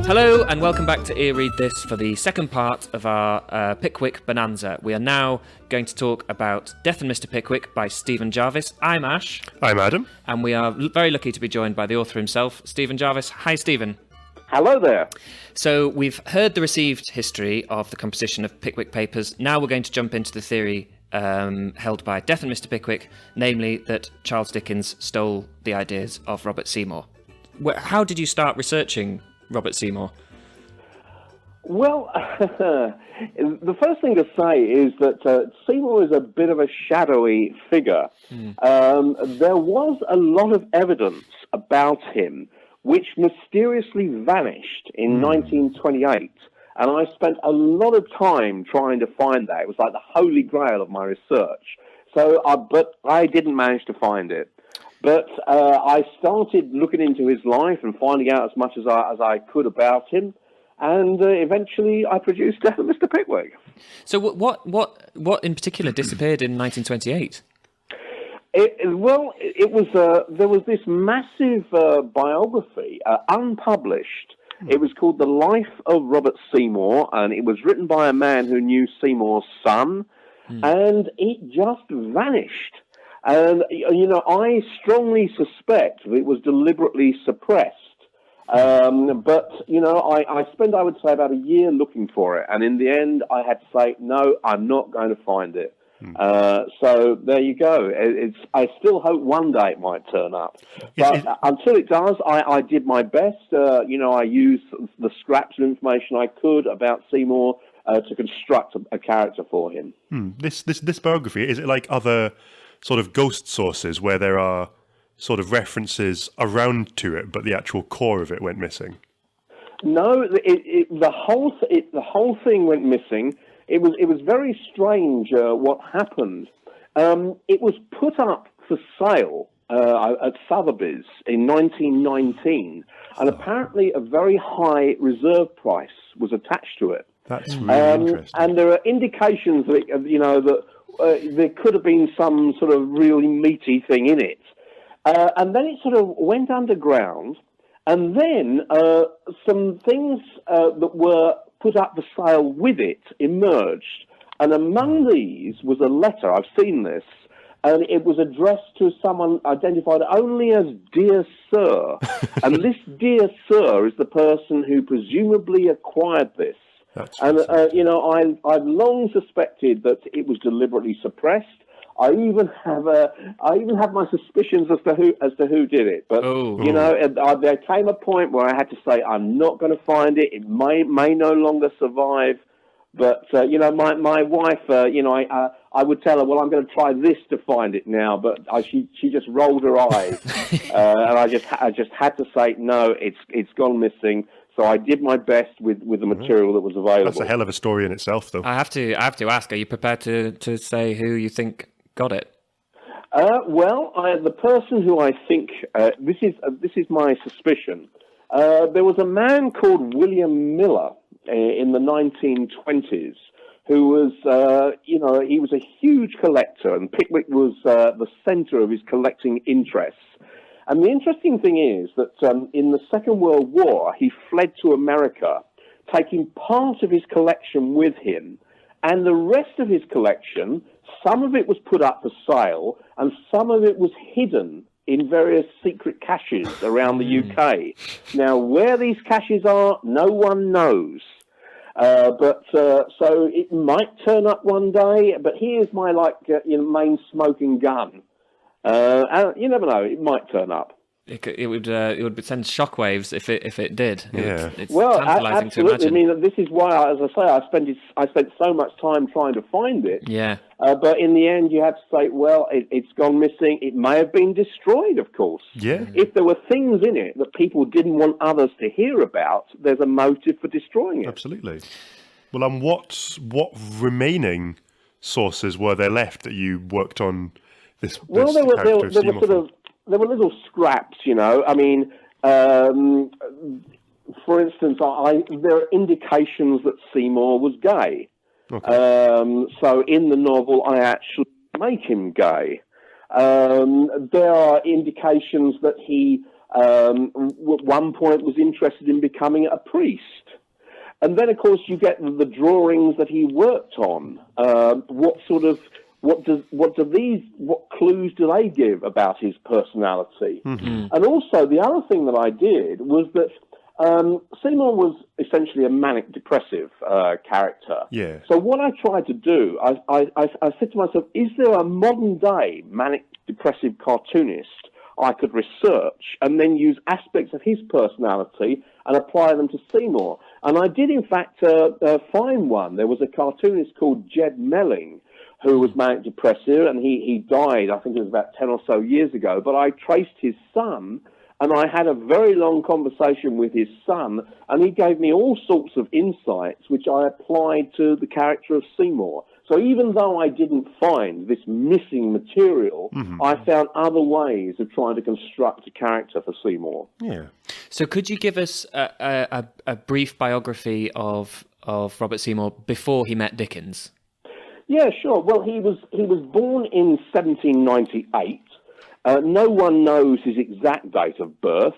Hello and welcome back to Ear Read This for the second part of our Pickwick bonanza. We are now going to talk about Death and Mr. Pickwick by Stephen Jarvis. I'm Ash. I'm Adam. And we are very lucky to be joined by the author himself, Stephen Jarvis. Hi, Stephen. Hello there. So we've heard the received history of the composition of Pickwick Papers. Now we're going to jump into the theory held by Death and Mr. Pickwick, namely that Charles Dickens stole the ideas of Robert Seymour. How did you start researching Robert Seymour? Well, the first thing to say is that Seymour is a bit of a shadowy figure. There was a lot of evidence about him which mysteriously vanished in 1928, and I spent a lot of time trying to find that. It was like the holy grail of my research. But I didn't manage to find it. But I started looking into his life and finding out as much as I could about him, and eventually I produced Death of Mr. Pickwick. So what in particular disappeared in 1928? There was this massive biography, unpublished. It was called The Life of Robert Seymour, and it was written by a man who knew Seymour's son, and it just vanished. And, I strongly suspect that it was deliberately suppressed. But, I spent, I would say, about a year looking for it. And in the end, I had to say, no, I'm not going to find it. So there you go. I still hope one day it might turn up. But until it does, I did my best. I used the scraps of information I could about Seymour to construct a character for him. This biography, is it like other sort of ghost sources where there are sort of references around to it, but the actual core of it went missing? No, the whole thing went missing. It was very strange what happened. It was put up for sale at Sotheby's in 1919, and apparently a very high reserve price was attached to it. That's really interesting. And there are indications that there could have been some sort of really meaty thing in it. And then it sort of went underground, and then some things that were put up for sale with it emerged. And among these was a letter, I've seen this, and it was addressed to someone identified only as Dear Sir. And this Dear Sir is the person who presumably acquired this. And, I've long suspected that it was deliberately suppressed. I even have my suspicions as to who did it. But, there came a point where I had to say, I'm not going to find it. It may no longer survive. But, my wife, I would tell her, well, I'm going to try this to find it now. But she just rolled her eyes. And I just had to say, no, it's gone missing. So I did my best with the material that was available. That's a hell of a story in itself, though. I have to ask, are you prepared to say who you think got it? The person who I think, this is my suspicion. There was a man called William Miller in the 1920s who was, he was a huge collector, and Pickwick was the centre of his collecting interests. And the interesting thing is that in the Second World War, he fled to America, taking part of his collection with him, and the rest of his collection, some of it was put up for sale, and some of it was hidden in various secret caches around the UK. Now, where these caches are, no one knows. So it might turn up one day, but here's my main smoking gun. And you never know; it might turn up. It would send shockwaves if it did. Yeah. It's absolutely. To imagine. I mean, this is why, as I say, I spent so much time trying to find it. Yeah. But in the end, you have to say, well, it's gone missing. It may have been destroyed, of course. Yeah. If there were things in it that people didn't want others to hear about, there's a motive for destroying it. Absolutely. Well, what remaining sources were there left that you worked on? There were little scraps, I mean, for instance, there are indications that Seymour was gay. Okay. So in the novel, I actually make him gay. There are indications that he At one point was interested in becoming a priest. And then, of course, you get the drawings that he worked on. What clues do they give about his personality? Mm-hmm. And also, the other thing that I did was that Seymour was essentially a manic-depressive character. Yeah. So what I tried to do, I said to myself, is there a modern-day manic-depressive cartoonist I could research and then use aspects of his personality and apply them to Seymour? And I did, in fact, find one. There was a cartoonist called Jed Melling, who was manic-depressive, and he died, I think it was about 10 or so years ago. But I traced his son, and I had a very long conversation with his son, and he gave me all sorts of insights, which I applied to the character of Seymour. So even though I didn't find this missing material, I found other ways of trying to construct a character for Seymour. Yeah. So could you give us a brief biography of Robert Seymour before he met Dickens? Yeah, sure. Well, he was born in 1798. No one knows his exact date of birth.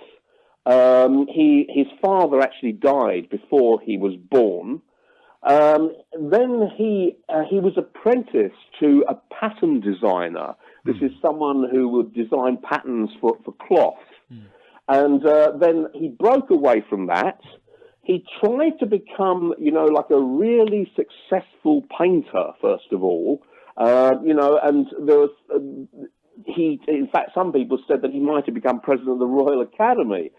His father actually died before he was born. Then he was apprenticed to a pattern designer. This is someone who would design patterns for cloth. And then he broke away from that. He tried to become, like a really successful painter, first of all. And there was... in fact, some people said that he might have become president of the Royal Academy.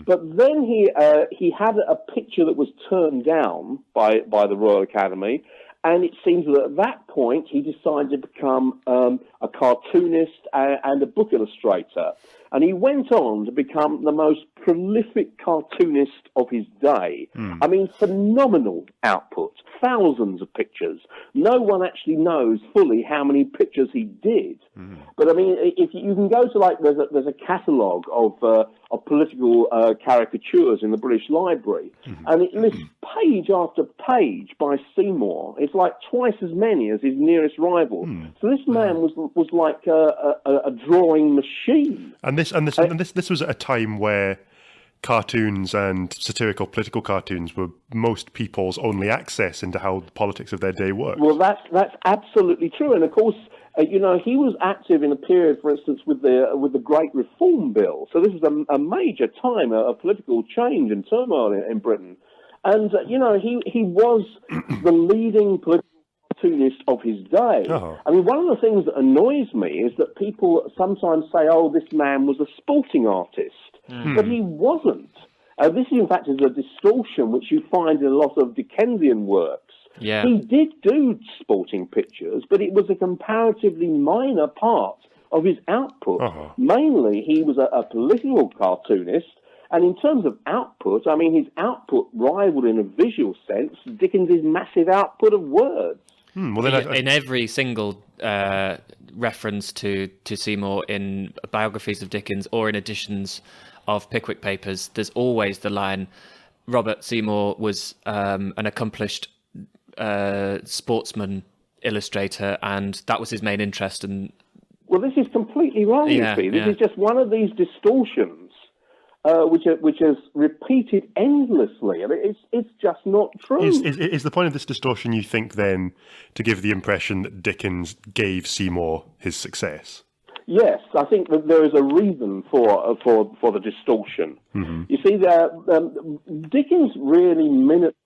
But then he had a picture that was turned down by the Royal Academy, and it seems that at that point he decided to become a cartoonist and a book illustrator. And he went on to become the most prolific cartoonist of his day. I mean, phenomenal output, thousands of pictures. No one actually knows fully how many pictures he did. But I mean, if you can go to there's a catalogue of political caricatures in the British Library, and it lists page after page by Seymour. It's like twice as many as his nearest rival. So this man was like a drawing machine. And this was at a time where cartoons and satirical political cartoons were most people's only access into how the politics of their day worked. Well, that's absolutely true. And of course, he was active in a period, for instance, with the Great Reform Bill. So this is a major time of political change and turmoil in Britain. And he was the leading political cartoonist of his day. I mean, one of the things that annoys me is that people sometimes say, "Oh, this man was a sporting artist," but he wasn't. This, in fact, is a distortion which you find in a lot of Dickensian works. Yeah. He did do sporting pictures, but it was a comparatively minor part of his output. Mainly, he was a political cartoonist. And in terms of output, I mean, his output rivaled in a visual sense Dickens's massive output of words. Well, then in every single reference to Seymour in biographies of Dickens or in editions of Pickwick Papers, there's always the line, Robert Seymour was an accomplished sportsman, illustrator, and that was his main interest. And well, this is completely wrong, you see. This is just one of these distortions which is repeated endlessly. I mean, it's just not true. Is the point of this distortion, you think, then, to give the impression that Dickens gave Seymour his success? Yes, I think that there is a reason for the distortion. You see, Dickens really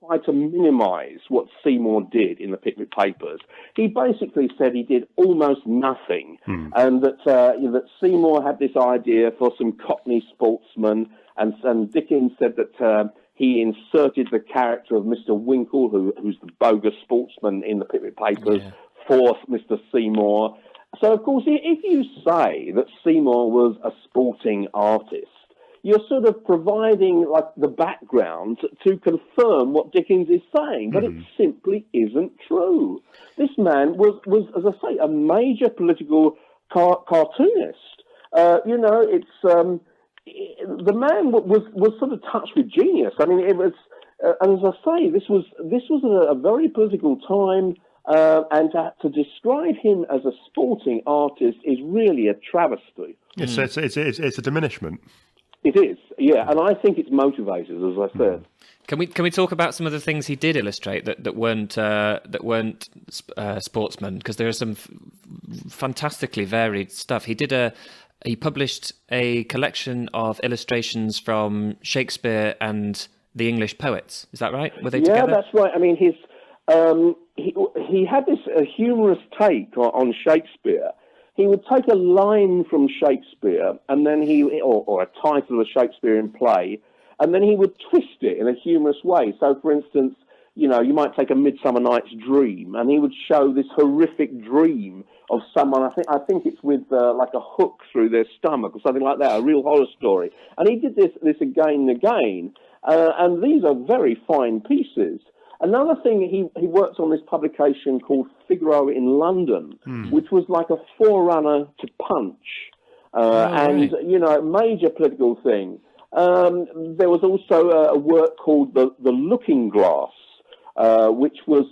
tried to minimise what Seymour did in the Pickwick Papers. He basically said he did almost nothing, and that Seymour had this idea for some Cockney sportsmen, and Dickens said that he inserted the character of Mr. Winkle, who's the bogus sportsman in the Pickwick Papers, for Mr. Seymour. So, of course, if you say that Seymour was a sporting artist, you're sort of providing like the background to confirm what Dickens is saying, but it simply isn't true. This man was, as I say, a major political cartoonist. The man was sort of touched with genius. I mean, it was, and as I say, this was a very political time. And to describe him as a sporting artist is really a travesty. Yes, it's a diminishment. It is, yeah, and I think it's motivated, as I said. Can we talk about some of the things he did illustrate that weren't sportsmen? Because there are some fantastically varied stuff. He published a collection of illustrations from Shakespeare and the English poets. Is that right? Were they together? Yeah, that's right. I mean, he had this humorous take on Shakespeare. He would take a line from Shakespeare, and then or a title of a Shakespearean play, and then he would twist it in a humorous way. So, for instance, you might take A Midsummer Night's Dream, and he would show this horrific dream of someone. I think it's with like a hook through their stomach or something like that, a real horror story. And he did this again and again, and these are very fine pieces. Another thing, he worked on this publication called Figaro in London, which was like a forerunner to Punch, and major political thing. There was also a work called The Looking Glass, which was,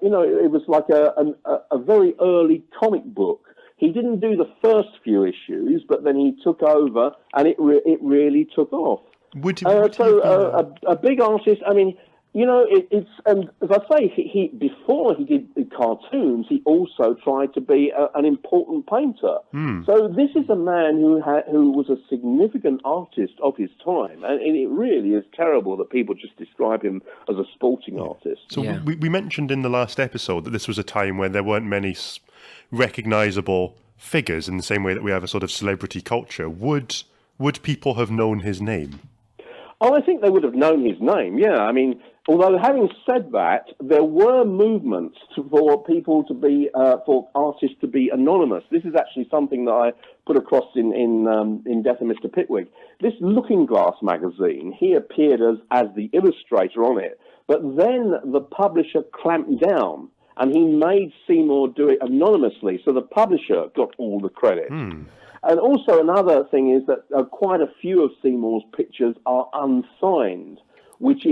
it was like a very early comic book. He didn't do the first few issues, but then he took over, and it really took off. A big artist. I mean, it's and as I say, he before he did the cartoons, he also tried to be an important painter. So this is a man who was a significant artist of his time, and it really is terrible that people just describe him as a sporting artist. So we mentioned in the last episode that this was a time when there weren't many recognisable figures in the same way that we have a sort of celebrity culture. Would people have known his name? Oh, I think they would have known his name, yeah. I mean, although having said that, there were movements for people to be, for artists to be anonymous. This is actually something that I put across in Death of Mr. Pickwick. This Looking Glass magazine, he appeared as the illustrator on it, but then the publisher clamped down, and he made Seymour do it anonymously, so the publisher got all the credit. And also another thing is that quite a few of Seymour's pictures are unsigned, which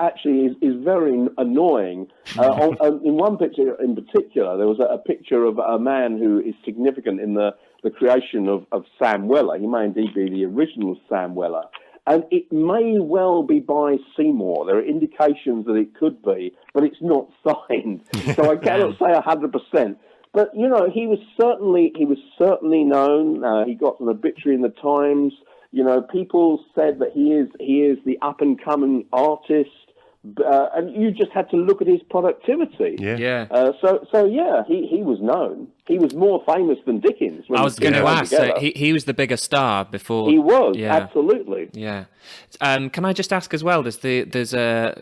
actually is very annoying. In one picture in particular, there was a picture of a man who is significant in the creation of Sam Weller. He may indeed be the original Sam Weller. And it may well be by Seymour. There are indications that it could be, but it's not signed. So I cannot say 100%. But he was certainly known. He got an obituary in the Times. People said that he is the up and coming artist, and you just had to look at his productivity. Yeah. He was known. He was more famous than Dickens. I was going to ask. So he was the bigger star before. He was absolutely. Yeah. Can I just ask as well? There's a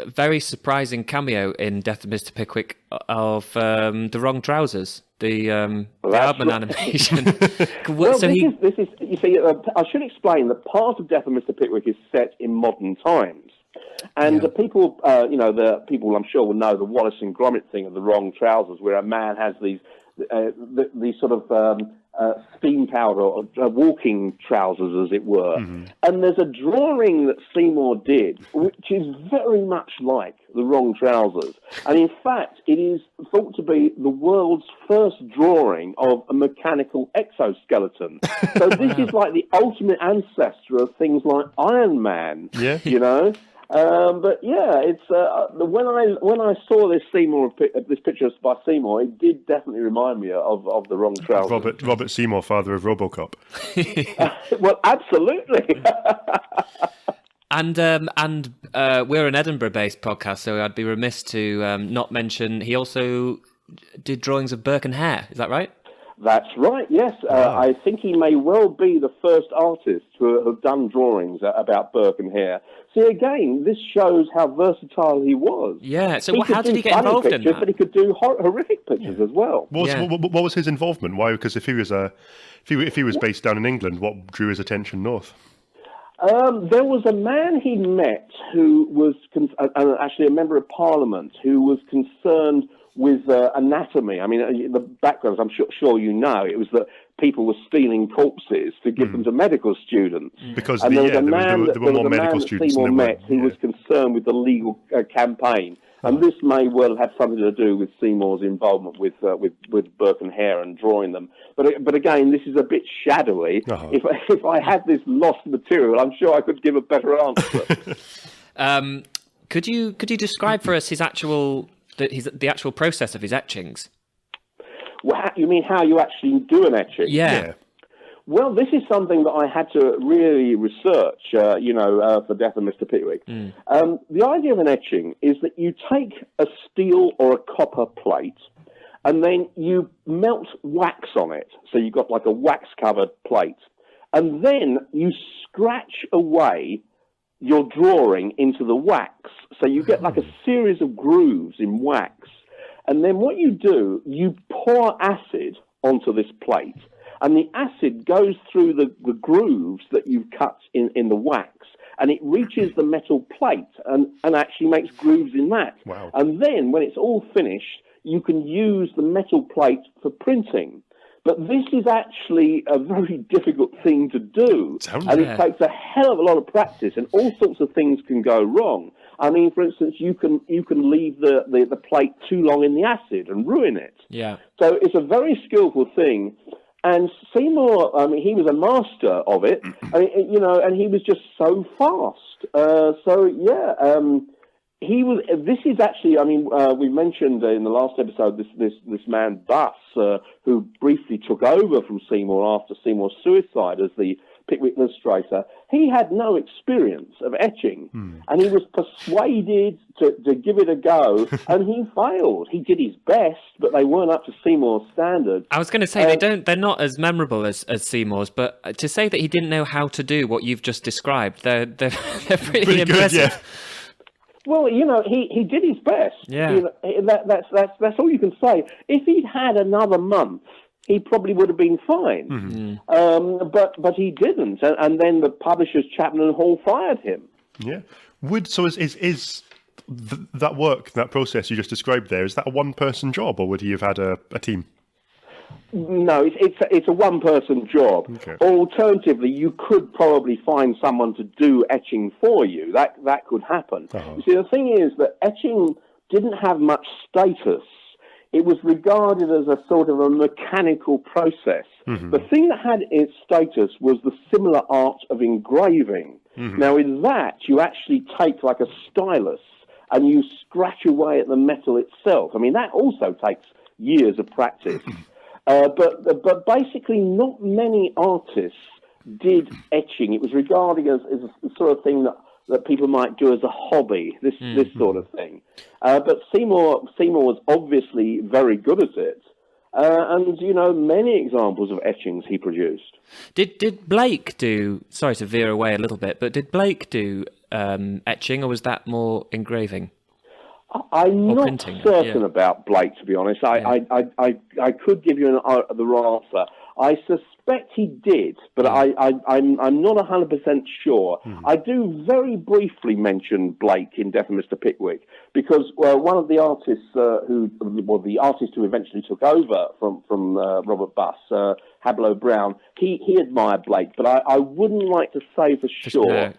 very surprising cameo in Death of Mr. Pickwick of the wrong trousers, the Aardman animation. This is. You see, I should explain that part of Death of Mr. Pickwick is set in modern times, and the people, the people I'm sure will know the Wallace and Gromit thing of the wrong trousers, where a man has these sort of steam powder or walking trousers, as it were. And there's a drawing that Seymour did, which is very much like the wrong trousers. And in fact, it is thought to be the world's first drawing of a mechanical exoskeleton. So this is like the ultimate ancestor of things like Iron Man, But yeah, it's when I saw this this picture by Seymour, it did definitely remind me of the wrong trousers. Robert Seymour, father of RoboCop. Well, absolutely. And we're an Edinburgh-based podcast, so I'd be remiss to not mention he also did drawings of Burke and Hare. Is that right? That's right, yes. I think he may well be the first artist to have done drawings about Burke and Hare. See, again, this shows how versatile he was. Yeah, so how did he get involved in that? But he could do horrific pictures as well. What was his involvement? Why? Because if he was based down in England, what drew his attention north? There was a man he met who was actually a member of Parliament who was concerned with anatomy. I mean, the background, I'm sure you know, it was that people were stealing corpses to give them to medical students. Because there were more medical students Seymour met who was concerned with the legal campaign. And this may well have something to do with Seymour's involvement with Burke and Hare and drawing them. But again, this is a bit shadowy. If I had this lost material, I'm sure I could give a better answer. Could you describe for us the actual process of his etchings? Well, you mean how you actually do an etching? Yeah. Well, this is something that I had to really research, for Death of Mr. Pickwick. The idea of an etching is that you take a steel or a copper plate and then you melt wax on it. So you've got like a wax-covered plate. And then you scratch away your drawing into the wax. So you get like a series of grooves in wax. And then what you do, you pour acid onto this plate. And the acid goes through the grooves that you've cut in the wax, and it reaches the metal plate and actually makes grooves in that. Wow. And then when it's all finished, you can use the metal plate for printing. But this is actually a very difficult thing to do. It takes a hell of a lot of practice, and all sorts of things can go wrong. I mean, for instance, you can leave the plate too long in the acid and ruin it. Yeah. So it's a very skillful thing. And Seymour, I mean, he was a master of it, and he was just so fast. He was. This is actually, we mentioned in the last episode this man Buss, who briefly took over from Seymour after Seymour's suicide as the Pickwick illustrator. He had no experience of etching, and he was persuaded to give it a go, and he failed. He did his best, but they weren't up to Seymour's standard. I was going to say they're not as memorable as Seymour's, but to say that he didn't know how to do what you've just described, they're pretty impressive. Good, yeah. Well, he did his best. Yeah. That's all you can say. If he'd had another month, he probably would have been fine. But he didn't, and then the publishers, Chapman and Hall, fired him. Yeah. Is that work, that process you just described there, is that a one-person job, or would he have had a team? No, it's a one-person job. Okay. Alternatively, you could probably find someone to do etching for you. That could happen. You see, the thing is that etching didn't have much status. It was regarded as a sort of a mechanical process. The thing that had its status was the similar art of engraving. Now, in that, you actually take like a stylus and you scratch away at the metal itself. I mean, that also takes years of practice. But basically, not many artists did etching. It was regarded as a sort of thing that people might do as a hobby, this sort of thing. But Seymour was obviously very good at it. And, many examples of etchings he produced. Did Blake do, sorry to veer away a little bit, but did Blake do etching, or was that more engraving? I'm not certain about Blake, to be honest. I could give you the wrong answer. I suspect he did, but I'm not 100% sure. I do very briefly mention Blake in Death of Mr. Pickwick because one of the artists the artist who eventually took over from Robert Buss, Hablo Brown, he admired Blake, but I wouldn't like to say for sure.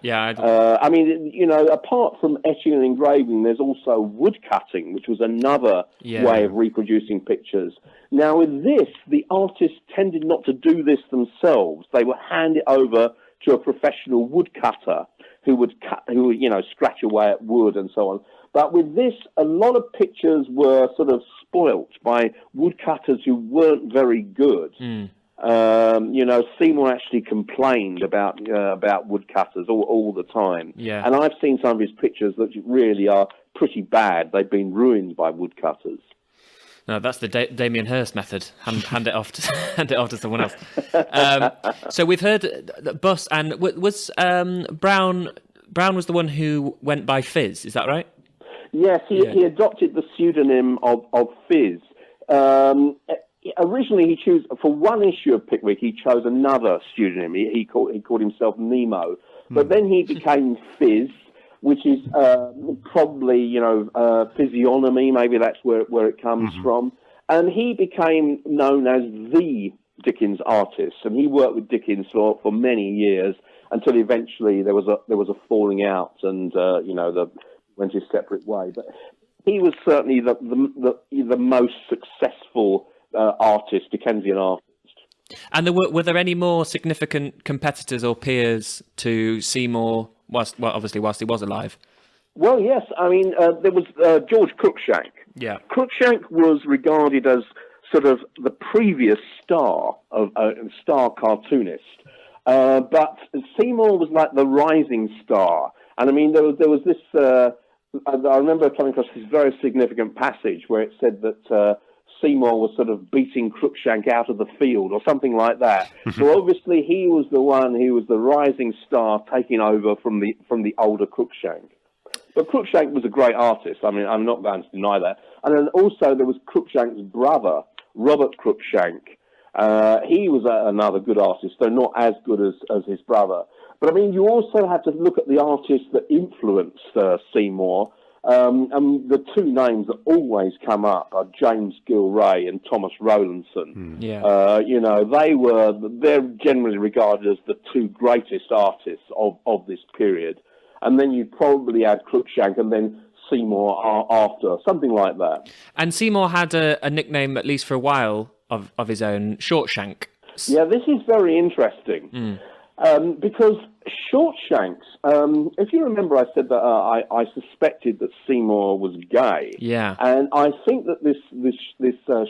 Apart from etching and engraving, there's also woodcutting, which was another way of reproducing pictures. Now, with this, the artists tended not to do this themselves. They would hand it over to a professional woodcutter who would scratch away at wood and so on. But with this, a lot of pictures were sort of spoilt by woodcutters who weren't very good. Seymour actually complained about woodcutters all the time. Yeah. And I've seen some of his pictures that really are pretty bad. They've been ruined by woodcutters. No, that's the Damien Hirst method. Hand it off to someone else. So we've heard that Buss and was Brown was the one who went by Fizz. Is that right? Yes, he adopted the pseudonym of Fizz. Originally, he chose for one issue of Pickwick. He chose another pseudonym. He called himself Nemo, but then he became Fizz, which is probably physiognomy. Maybe that's where it comes from. And he became known as the Dickens artist, and he worked with Dickens for many years until eventually there was a falling out, and went his separate way. But he was certainly the most successful artist, Dickensian artist. And were there any more significant competitors or peers to Seymour, obviously whilst he was alive? Well, yes. I mean, there was George Cruikshank. Yeah. Cruikshank was regarded as sort of the previous star cartoonist, but Seymour was like the rising star. And I mean, there was this. I remember coming across this very significant passage where it said that Seymour was sort of beating Cruikshank out of the field or something like that. So obviously he was the one who was the rising star, taking over from the older Cruikshank. But Cruikshank was a great artist. I mean, I'm not going to deny that. And then also there was Cruikshank's brother, Robert Cruikshank. He was another good artist, though not as good as his brother. But I mean, you also have to look at the artists that influenced Seymour. And the two names that always come up are James Gilray and Thomas Rowlandson. Yeah. You know, they're generally regarded as the two greatest artists of this period. And then you'd probably add Cruikshank and then Seymour after, something like that. And Seymour had a nickname, at least for a while, of his own, Shortshank. Yeah, this is very interesting. Because Shortshanks, if you remember, I said that I suspected that Seymour was gay. Yeah. And I think that this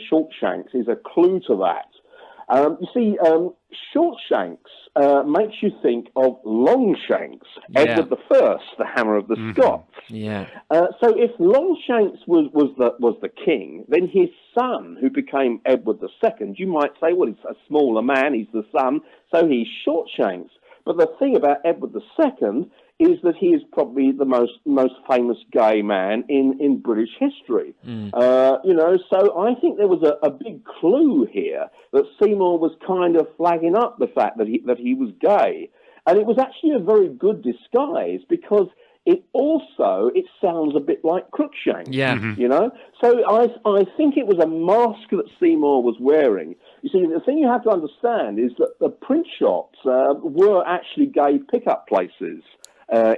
Shortshanks is a clue to that. You see, Shortshanks makes you think of Longshanks, Edward I, the Hammer of the Scots. Yeah. So if Longshanks was the king, then his son, who became Edward II, you might say, well, he's a smaller man, he's the son, so he's Shortshanks. But the thing about Edward II is that he is probably the most famous gay man in British history. You know, so I think there was a big clue here that Seymour was kind of flagging up the fact that he was gay. And it was actually a very good disguise because it sounds a bit like Cruikshank. Yeah. You know? So I think it was a mask that Seymour was wearing. You see, the thing you have to understand is that the print shops were actually gay pickup places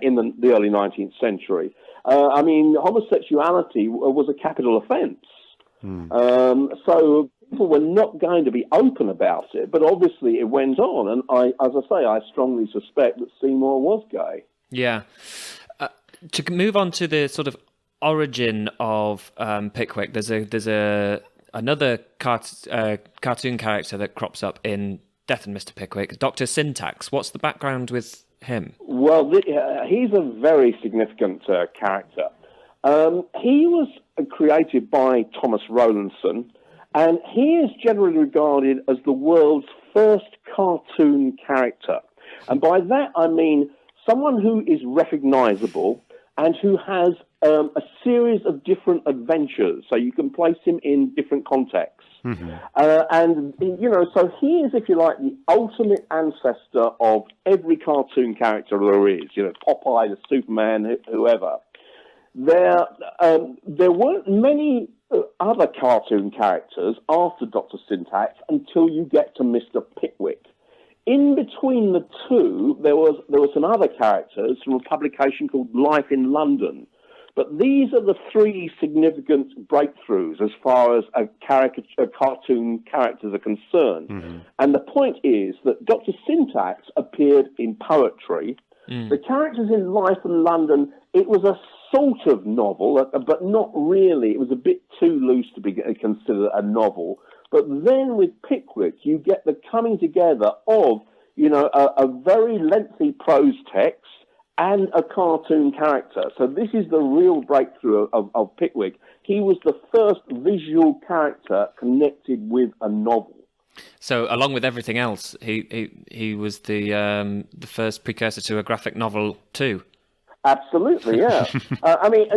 in the early 19th century. I mean, homosexuality was a capital offence. So people were not going to be open about it, but obviously it went on. And I strongly suspect that Seymour was gay. Yeah. To move on to the sort of origin of Pickwick, there's another cartoon character that crops up in Death and Mr. Pickwick, Dr. Syntax. What's the background with him? Well, he's a very significant character. He was created by Thomas Rowlandson, and he is generally regarded as the world's first cartoon character. And by that I mean someone who is recognisable and who has a series of different adventures, so you can place him in different contexts. And, you know, so he is, if you like, the ultimate ancestor of every cartoon character there is, you know, Popeye, the Superman, whoever. There weren't many other cartoon characters after Dr. Syntax until you get to Mr. Pickwick. In between the two, there were some other characters from a publication called Life in London. But these are the three significant breakthroughs as far as cartoon characters are concerned. And the point is that Dr. Syntax appeared in poetry. The characters in Life in London, it was a sort of novel, but not really. It was a bit too loose to be considered a novel. But then with Pickwick, you get the coming together of, you know, a very lengthy prose text and a cartoon character. So this is the real breakthrough of Pickwick. He was the first visual character connected with a novel. So, along with everything else, he was the first precursor to a graphic novel too. Absolutely, yeah. I mean,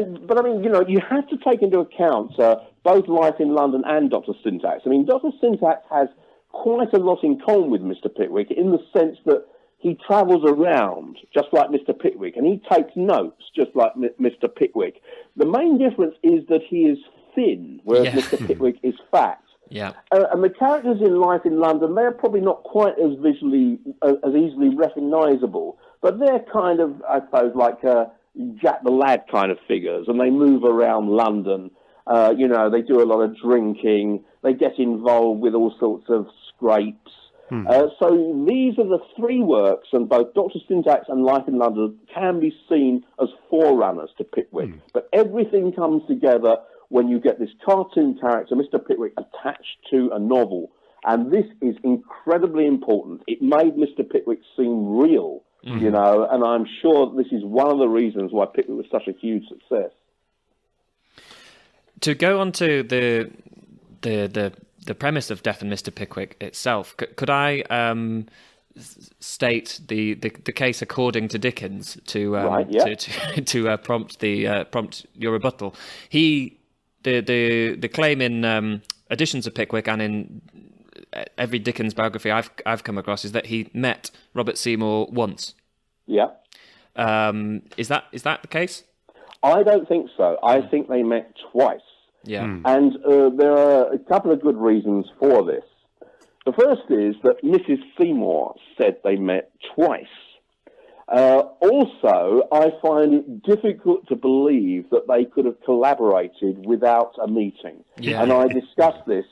you know, you have to take into account both Life in London and Dr. Syntax. I mean, Dr. Syntax has quite a lot in common with Mr. Pickwick in the sense that he travels around just like Mr. Pickwick, and he takes notes just like Mr. Pickwick. The main difference is that he is thin, whereas Mr. Pickwick is fat. Yeah. And the characters in Life in London, they're probably not quite as visually, as easily recognisable, but they're kind of, I suppose, like Jack the Lad kind of figures, and they move around London. They do a lot of drinking. They get involved with all sorts of scrapes. So these are the three works, and both Dr. Syntax and Life in London can be seen as forerunners to Pickwick. But everything comes together when you get this cartoon character, Mr. Pickwick, attached to a novel. And this is incredibly important. It made Mr. Pickwick seem real, and I'm sure this is one of the reasons why Pickwick was such a huge success. To go on to the premise of Death and Mr. Pickwick itself, could I state the case according to Dickens to prompt your rebuttal? The claim in editions of Pickwick and in every Dickens biography I've come across is that he met Robert Seymour once. Yeah. Is that the case? I don't think so. I think they met twice. Yeah. And there are a couple of good reasons for this. The first is that Mrs. Seymour said they met twice. Also, I find it difficult to believe that they could have collaborated without a meeting. Yeah. And I discussed this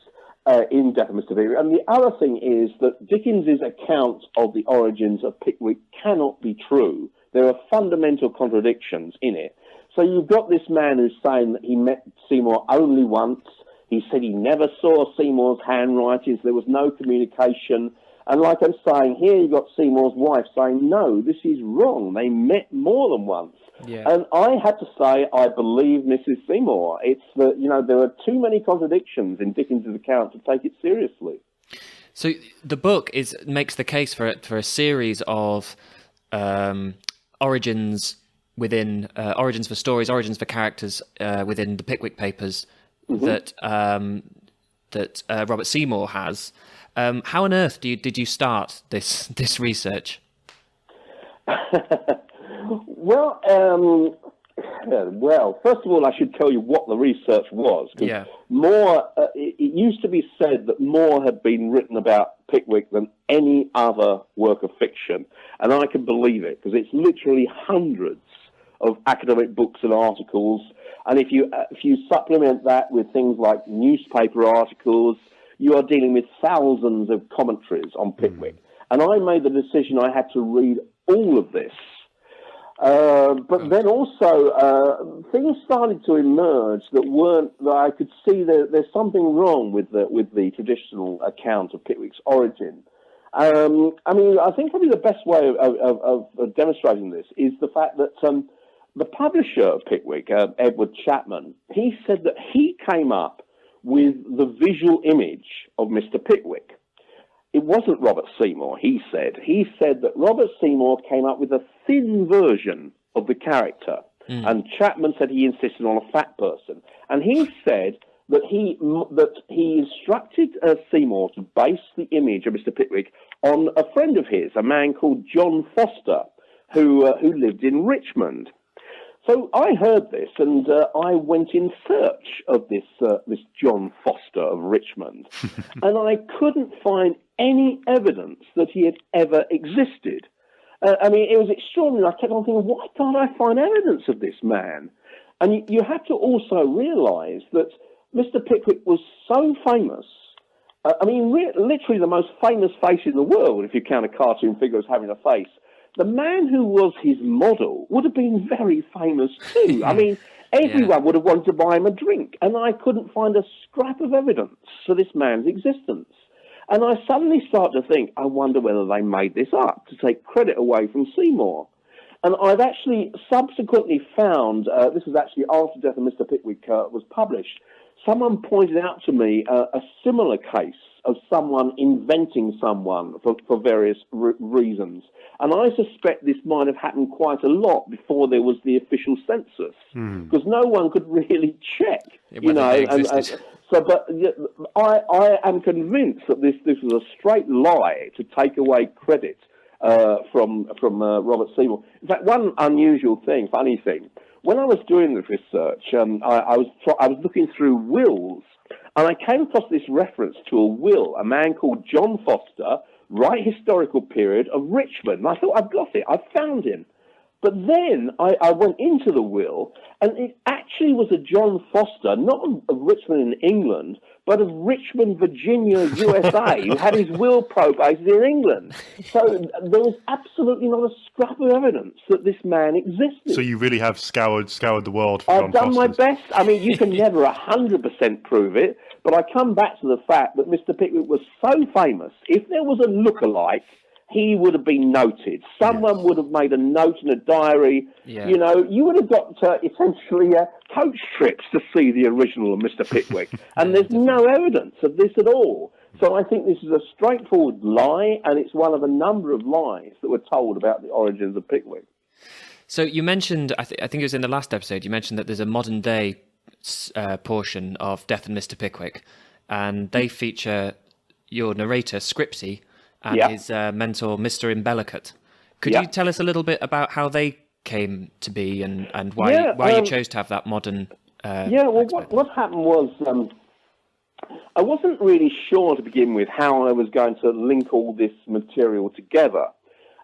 in Death of Mr. Pickwick. And the other thing is that Dickens's account of the origins of Pickwick cannot be true. There are fundamental contradictions in it. So you've got this man who's saying that he met Seymour only once. He said he never saw Seymour's handwritings. There was no communication. And like I'm saying, here you've got Seymour's wife saying, no, this is wrong. They met more than once. Yeah. And I had to say, I believe Mrs. Seymour. It's that, there are too many contradictions in Dickens's account to take it seriously. So the book makes the case for a series of origins within origins for stories, origins for characters within the Pickwick Papers that Robert Seymour has. How on earth did you start this research? Well, first of all, I should tell you what the research was. Yeah. Moore, it used to be said that more had been written about Pickwick than any other work of fiction, and I can believe it because it's literally hundreds of academic books and articles. And if you supplement that with things like newspaper articles, you are dealing with thousands of commentaries on Pickwick. And I made the decision I had to read all of this. But then also things started to emerge that I could see there's something wrong with the traditional account of Pickwick's origin. I think probably the best way of demonstrating this is the fact that the publisher of Pickwick, Edward Chapman, he said that he came up with the visual image of Mr. Pickwick. It wasn't Robert Seymour, he said. He said that Robert Seymour came up with a thin version of the character. And Chapman said he insisted on a fat person. And he said that he instructed Seymour to base the image of Mr. Pickwick on a friend of his, a man called John Foster, who lived in Richmond. So I heard this, and I went in search of this John Foster of Richmond, and I couldn't find any evidence that he had ever existed. It was extraordinary. I kept on thinking, why can't I find evidence of this man? And you have to also realise that Mr. Pickwick was so famous. Literally the most famous face in the world, if you count a cartoon figure as having a face. The man who was his model would have been very famous too. Everyone would have wanted to buy him a drink, and I couldn't find a scrap of evidence for this man's existence. And I suddenly start to think, I wonder whether they made this up to take credit away from Seymour. And I've actually subsequently found, this was actually after Death of Mr. Pickwick was published, someone pointed out to me a similar case of someone inventing someone for various reasons. And I suspect this might have happened quite a lot before there was the official census, because no one could really check, I am convinced that this was a straight lie to take away credit from Robert Seymour. In fact, one funny thing, when I was doing this research, I was looking through wills, and I came across this reference to a will, a man called John Foster, right historical period of Richmond. And I thought, I've got it, I've found him. But then I went into the will, and it actually was a John Foster, not of Richmond in England, but of Richmond, Virginia, USA, who had his will probated in England. So there was absolutely not a scrap of evidence that this man existed. So you really have scoured the world for I've John done my Fosters. best. I mean, you can never 100% prove it, but I come back to the fact that Mr. Pickwick was so famous. If there was a lookalike, he would have been noted. Someone would have made a note in a diary. Yeah. You know, you would have got essentially coach trips to see the original of Mr. Pickwick. And there's no evidence of this at all. So I think this is a straightforward lie, and it's one of a number of lies that were told about the origins of Pickwick. So you mentioned, I think it was in the last episode, you mentioned that there's a modern day portion of Death and Mr. Pickwick, and they feature your narrator, Scripsy, and his mentor, Mr. Imbellicate. Could you tell us a little bit about how they came to be and why you chose to have that modern what happened was I wasn't really sure to begin with how I was going to link all this material together.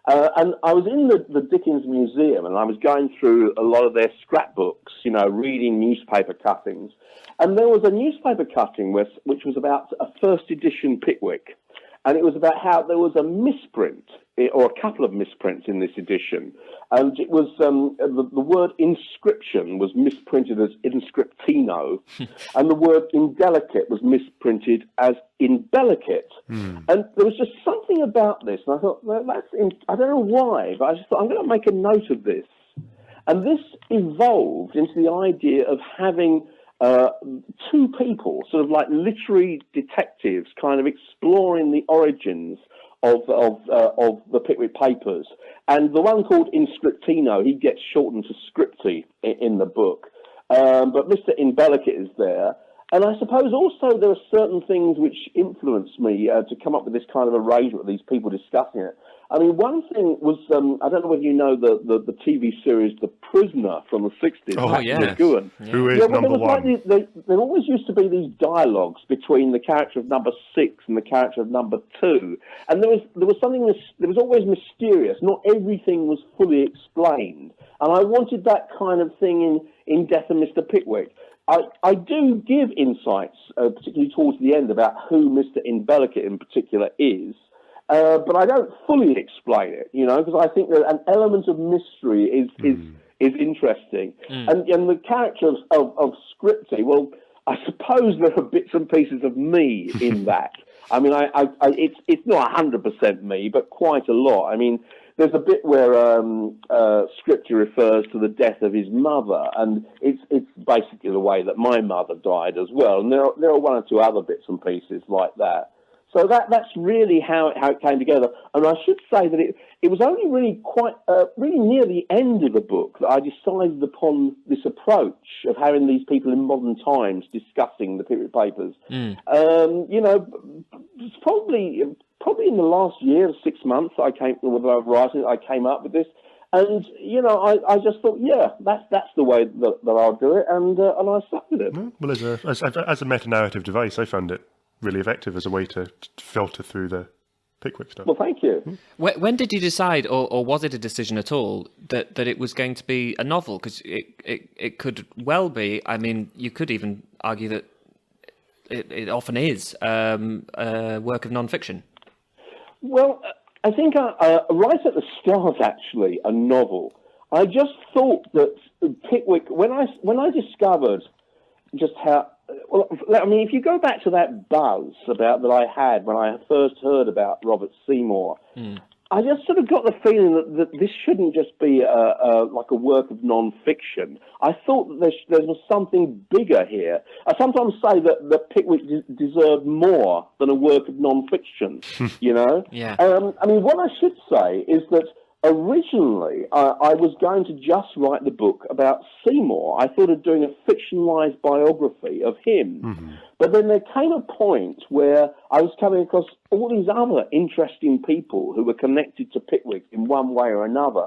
And I was in the Dickens Museum, and I was going through a lot of their scrapbooks, you know, reading newspaper cuttings. And there was a newspaper cutting which was about a first edition Pickwick. And it was about how there was a misprint, or a couple of misprints in this edition. And it was the word inscription was misprinted as inscriptino, and the word indelicate was misprinted as imbellicate. And there was just something about this, and I thought, well, I don't know why, but I just thought, I'm going to make a note of this. And this evolved into the idea of having two people, sort of like literary detectives, kind of exploring the origins of the Pickwick Papers. And the one called Inscriptino, he gets shortened to Scripty in the book. But Mr. Imbellicate is there. And I suppose also there are certain things which influenced me to come up with this kind of arrangement with these people discussing it. I mean, one thing was, I don't know whether you know the TV series The Prisoner from the 60s. Oh, yeah. Who is number one? There always used to be these dialogues between the character of number 6 and the character of number 2. And there was always mysterious. Not everything was fully explained. And I wanted that kind of thing in Death of Mr. Pickwick. I do give insights, particularly towards the end, about who Mr. Imbellicate in particular is. But I don't fully explain it, you know, because I think that an element of mystery is interesting. And the character of Scripty, well, I suppose there are bits and pieces of me in that. I mean, it's not 100% me, but quite a lot. I mean, there's a bit where Scripty refers to the death of his mother, and it's basically the way that my mother died as well. And there are one or two other bits and pieces like that. So that's really how it came together. And I should say that it was only really really near the end of the book that I decided upon this approach of having these people in modern times discussing the Pickwick Papers. You know, it's probably in the last year, 6 months, I came up with this. And, you know, I just thought, that's the way that I'll do it, and I stuck with it. Well, as a meta-narrative device, I found it really effective as a way to filter through the Pickwick stuff. Well, thank you. When did you decide, or was it a decision at all, that it was going to be a novel? Because it could well be. I mean, you could even argue that it often is a work of non-fiction. Well, I think right at the start, actually, a novel. I just thought that Pickwick, when I discovered just how, well, I mean, if you go back to that buzz that I had when I first heard about Robert Seymour, I just sort of got the feeling that this shouldn't just be like a work of non-fiction. I thought that there was something bigger here. I sometimes say that Pickwick deserved more than a work of non-fiction, you know? Yeah. I mean, what I should say is that originally, I was going to just write the book about Seymour. I thought of doing a fictionalized biography of him. But then there came a point where I was coming across all these other interesting people who were connected to Pickwick in one way or another.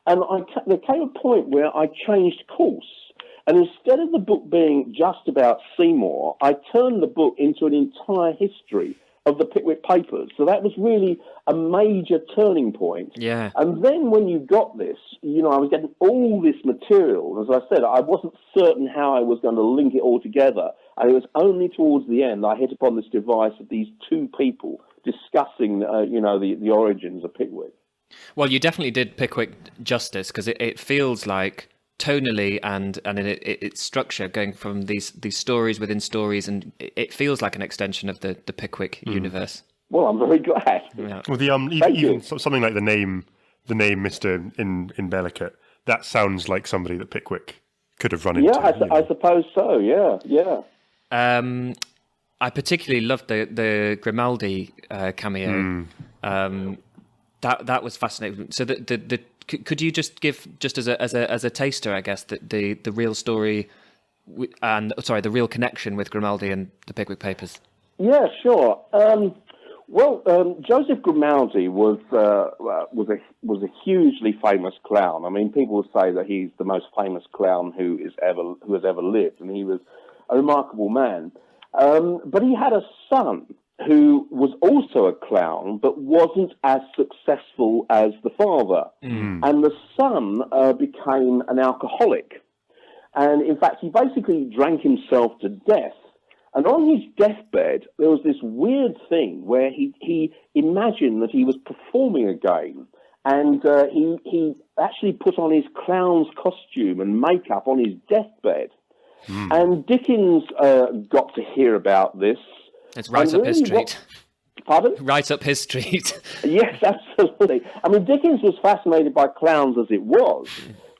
And there came a point where I changed course. And instead of the book being just about Seymour, I turned the book into an entire history of the Pickwick Papers. So that was really a major turning point. Yeah. And then when you got this, I was getting all this material. As I said, I wasn't certain how I was going to link it all together. And it was only towards the end I hit upon this device of these two people discussing, the origins of Pickwick. Well, you definitely did Pickwick justice, because it feels like tonally and in its structure, going from these stories within stories, and it feels like an extension of the Pickwick universe. Well, I'm very glad. Yeah. Well, even something like the name Mr. Inbellicate, that sounds like somebody that Pickwick could have run into. Yeah, I suppose so. Yeah. I particularly loved the Grimaldi cameo. That was fascinating. So could you just give, just as a taster, I guess, the real story the real connection with Grimaldi and the Pickwick Papers? Yeah, sure. Joseph Grimaldi was a hugely famous clown. I mean, people would say that he's the most famous clown who has ever lived, and he was a remarkable man. But he had a son who was also a clown, but wasn't as successful as the father. And the son became an alcoholic. And in fact, he basically drank himself to death. And on his deathbed, there was this weird thing where he imagined that he was performing a game. And he actually put on his clown's costume and makeup on his deathbed. And Dickens got to hear about this. It's right up his street. Pardon? Right up his street. Yes, absolutely. I mean, Dickens was fascinated by clowns as it was.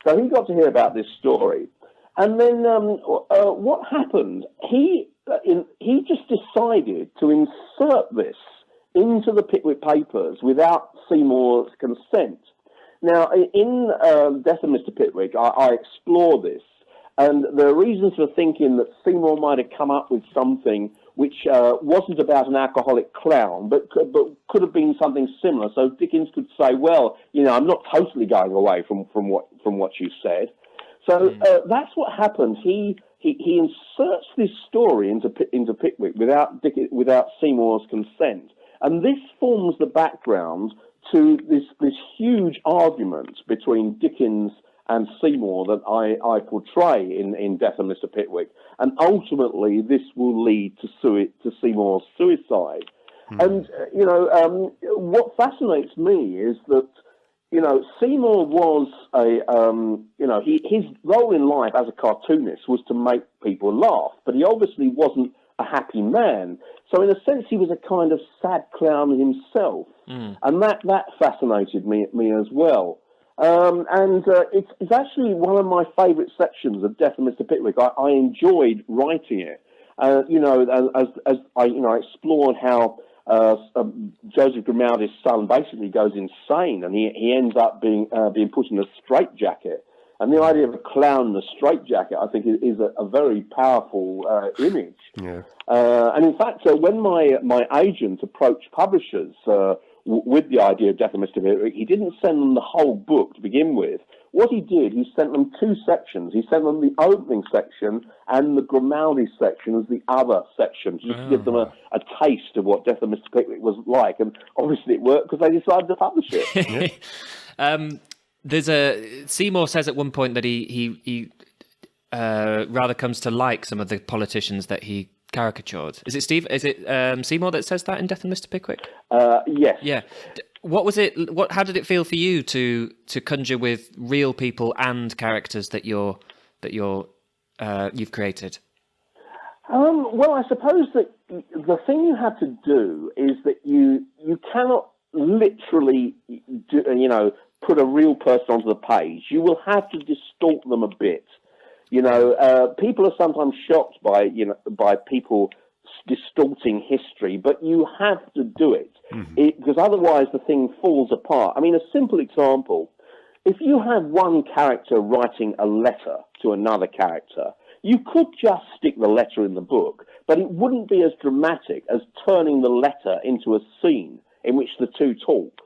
So he got to hear about this story. And then what happened? He just decided to insert this into the Pickwick Papers without Seymour's consent. Now, in Death of Mr. Pickwick, I explore this. And there are reasons for thinking that Seymour might have come up with something which wasn't about an alcoholic clown, but could have been something similar. So Dickens could say, well, I'm not totally going away from what you said. So that's what happened. He inserts this story into Pickwick without Seymour's consent, and this forms the background to this huge argument between Dickens and Seymour that I portray in Death of Mr. Pickwick. And ultimately, this will lead to Seymour's suicide. And, what fascinates me is that, Seymour was his role in life as a cartoonist was to make people laugh, but he obviously wasn't a happy man. So in a sense, he was a kind of sad clown himself. And that fascinated me as well. It's actually one of my favourite sections of Death of Mr. Pickwick. I enjoyed writing it. As I explored how Joseph Grimaldi's son basically goes insane, and he ends up being put in a straitjacket. And the idea of a clown in a straitjacket, I think, is a very powerful image. Yeah. And in fact, when my agent approached publishers with the idea of Death of Mr. Pickwick, he didn't send them the whole book to begin with. What he did, he sent them two sections. He sent them the opening section and the Grimaldi section as the other section, just to give them a taste of what Death of Mr. Pickwick was like. And obviously it worked because they decided to publish it. Seymour says at one point that he rather comes to like some of the politicians that he caricatured. Is it Steve? Is it Seymour that says that in Death of Mr. Pickwick? Yes. Yeah. What was it? How did it feel for you to conjure with real people and characters that you've created? Well, I suppose that the thing you have to do is that you cannot literally put a real person onto the page. You will have to distort them a bit. People are sometimes shocked by people distorting history, but you have to do it because otherwise the thing falls apart. I mean, a simple example: if you have one character writing a letter to another character, you could just stick the letter in the book, but it wouldn't be as dramatic as turning the letter into a scene in which the two talk.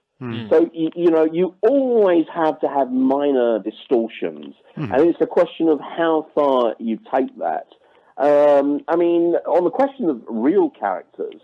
So, you always have to have minor distortions, and it's a question of how far you take that. I mean, on the question of real characters,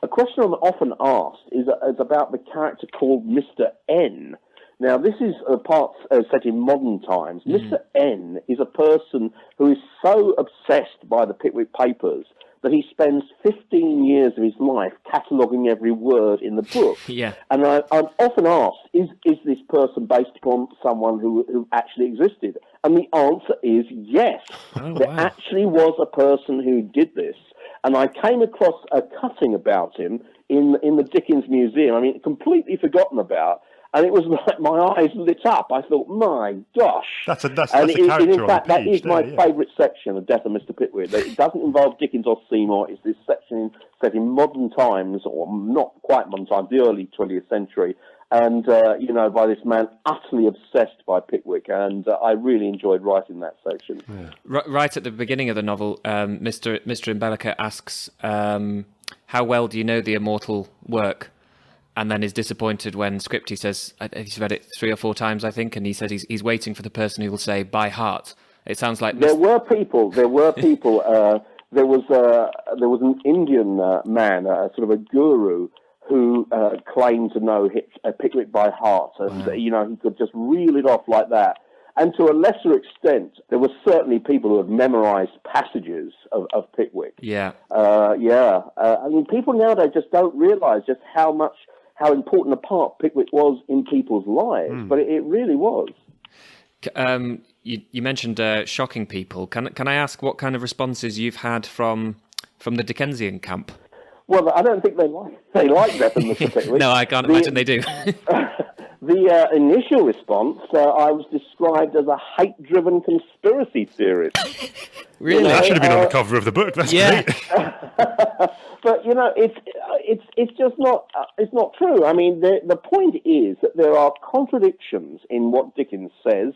a question I'm often asked is about the character called Mr. N. Now, this is a part set in modern times. Mr. N is a person who is so obsessed by the Pickwick Papers that he spends 15 years of his life cataloguing every word in the book. Yeah. And I'm often asked, is this person based upon someone who actually existed? And the answer is yes. There actually was a person who did this. And I came across a cutting about him in the Dickens Museum. I mean, completely forgotten about. And it was like my eyes lit up. I thought, my gosh. That's a character in fact, on the page. that is my favourite section of Death of Mr. Pickwick. It doesn't involve Dickens or Seymour. It's this section set in modern times, or not quite modern times, the early 20th century. And, by this man utterly obsessed by Pickwick. And I really enjoyed writing that section. Yeah. Right at the beginning of the novel, Mr. Imbellica asks, how well do you know the immortal work? And then is disappointed when Scripty says, he's read it 3 or 4 times, I think, and he says he's waiting for the person who will say, by heart. It sounds like... There were people. There was an Indian man, sort of a guru, who claimed to know Pickwick by heart. And, he could just reel it off like that. And to a lesser extent, there were certainly people who had memorised passages of Pickwick. Yeah. I mean, people nowadays just don't realise just how important a part Pickwick was in people's lives, but it really was. You mentioned shocking people. Can I ask what kind of responses you've had from the Dickensian camp? Well, I don't think they like Death of Mr. Pickwick. No, I can't imagine they do. The initial response, I was described as a hate-driven conspiracy theorist. Really? That should have been on the cover of the book. That's great. But it's just not. It's not true. I mean, the point is that there are contradictions in what Dickens says.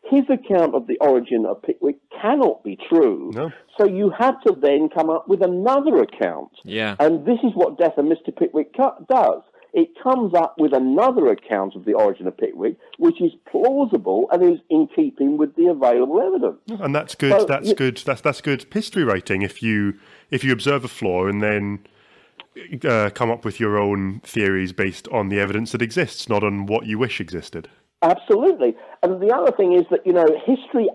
His account of the origin of Pickwick cannot be true. No. So you have to then come up with another account. Yeah. And this is what Death of Mr. Pickwick does. It comes up with another account of the origin of Pickwick, which is plausible and is in keeping with the available evidence. And that's good. So, that's good history writing. If you observe a flaw and then come up with your own theories based on the evidence that exists, not on what you wish existed. Absolutely. And the other thing is that, history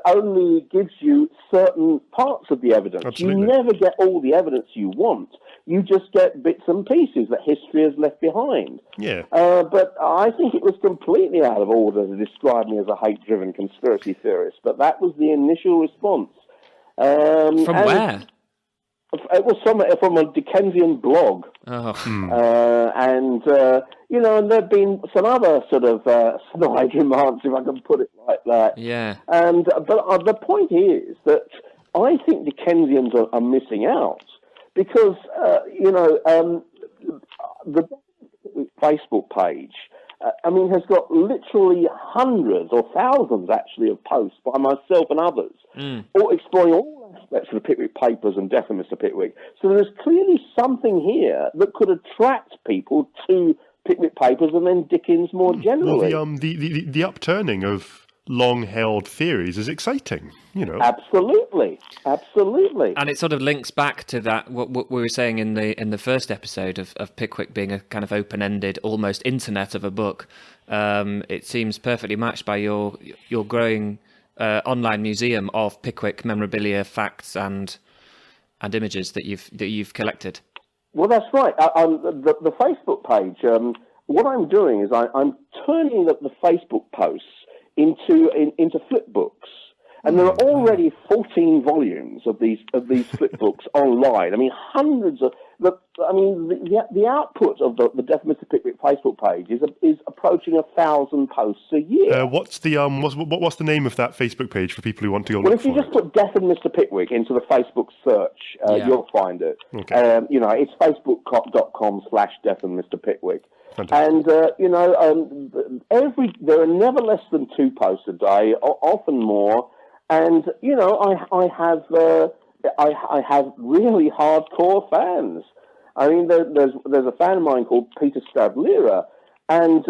only gives you certain parts of the evidence. Absolutely. You never get all the evidence you want. You just get bits and pieces that history has left behind. Yeah. But I think it was completely out of order to describe me as a hate-driven conspiracy theorist. But that was the initial response. From where? It was from a Dickensian blog. Oh. And there have been some other sort of snide remarks, if I can put it like that. Yeah. But the point is that I think Dickensians are missing out because, the Facebook page, has got literally hundreds or thousands, actually, of posts by myself and others, all exploring all aspects of the Pickwick Papers and Death of Mr. Pickwick. So there's clearly something here that could attract people to Pickwick Papers and then Dickens more generally. Well, the upturning of long-held theories is exciting, Absolutely. And it sort of links back to that what we were saying in the first episode of Pickwick being a kind of open-ended, almost internet of a book. It seems perfectly matched by your growing online museum of Pickwick memorabilia, facts, and images that you've collected. Well, that's right. The Facebook page. What I'm doing is I'm turning the Facebook posts into flip books, and there are already 14 volumes of these flip books online. I mean, hundreds of. The output of the Death of Mr. Pickwick Facebook page is approaching 1,000 posts a year. What's the name of that Facebook page for people who want to go? Well, if you just put Death of Mr. Pickwick into the Facebook search, you'll find it. Okay. It's facebook.com/Death of Mr. Pickwick. Fantastic. And there are never less than 2 posts a day, often more. And I have really hardcore fans. I mean, there's a fan of mine called Peter Stavlera, And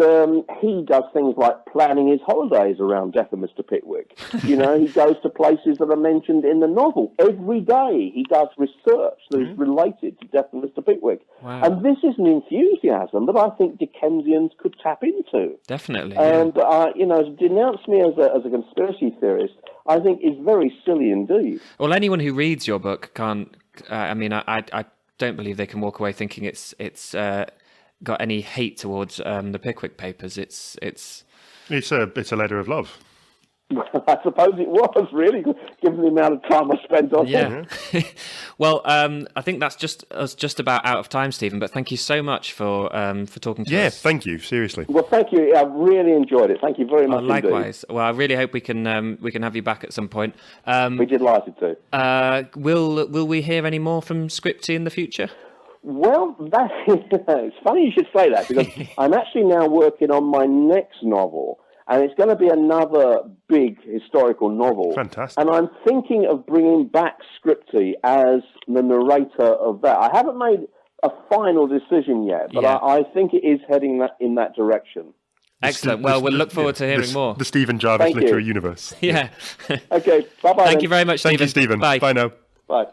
he does things like planning his holidays around Death of Mr. Pickwick. He goes to places that are mentioned in the novel. Every day he does research that is related to Death of Mr. Pickwick. Wow. And this is an enthusiasm that I think Dickensians could tap into. Definitely. And, to denounce me as a conspiracy theorist, I think is very silly indeed. Well, anyone who reads your book can't... I don't believe they can walk away thinking it's got any hate towards the Pickwick Papers. It's a letter of love. Well, I suppose it was, really, given the amount of time I spent on it. Well, I think that's just about out of time, Stephen, but thank you so much for talking to us. Yeah, thank you, seriously. Well, thank you. I really enjoyed it. Thank you very much Likewise. indeed. Well, I really hope we can have you back at some point. We're delighted to. Will we hear any more from Scripty in the future? Well, it's funny you should say that, because I'm actually now working on my next novel, and it's going to be another big historical novel. Fantastic. And I'm thinking of bringing back Scripty as the narrator of that. I haven't made a final decision yet, but I think it is heading in that direction. Excellent. Well, we'll look forward to hearing more. The Stephen Jarvis Thank literary you. universe. Yeah. Okay, bye-bye. Thank you very much, Stephen. Thank you, Stephen. Bye. Bye now. Bye.